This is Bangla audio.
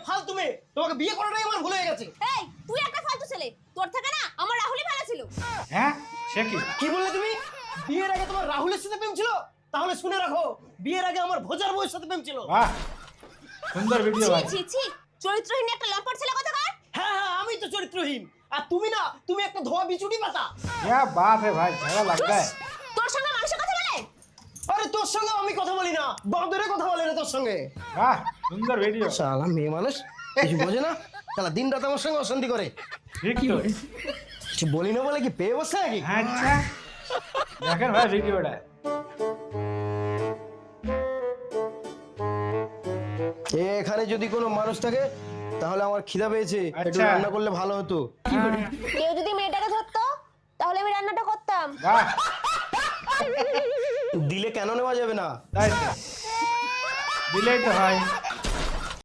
ফালতু মেয়ে, তোমাকে বিয়ে করাটাই আমার ভুল হয়ে গেছে। এই তুই একটা ফালতু ছেলে, তোর থেকে না আমার রাহুলই ভালো ছিল। হ্যাঁ সে কি? কি বললে তুমি? বিয়ের আগে তোমার রাহুলের সাথে প্রেম ছিল? তাহলে শুনে রাখো, বিয়ের আগে আমার ভোজার বউয়ের সাথে প্রেম ছিল। বাহ সুন্দর ভিডিও ভাই। ছি ছি, চরিত্রহীন একটা লম্পট ছেলে কোথাকার। হ্যাঁ হ্যাঁ, আমি তো চরিত্রহীন, আর তুমি না, তুমি একটা ধোয়া বিচুটি পাতা। क्या बात है भाई, झगड़ा लगता है। তোর সঙ্গে মানুষের কথা বলে? আরে তোর সঙ্গে আমি কথা বলি না, বাঁদরে কথা বলে না তোর সঙ্গে। वाह सुंदर वीडियो। শালা মেয়ে মানুষ কিছু বোঝে না, শালা দিন রাত আমার সঙ্গে অশান্তি করে। ठीक तो কিছু বলি না বলে কি পেয়ে বসে নাকি? अच्छा देखें भाई वीडियोটা। এখানে যদি কোনো মানুষ থাকে তাহলে আমার খিদা পেয়েছে, একটু আচ্ছা। রান্না করলে ভালো হতো। কেউ যদি মেয়েটাকে ধরতো তাহলে আমি রান্নাটা করতাম। वाह দিলে কেন নেওয়া যাবে না? তাই তো দিলেই তো হয়।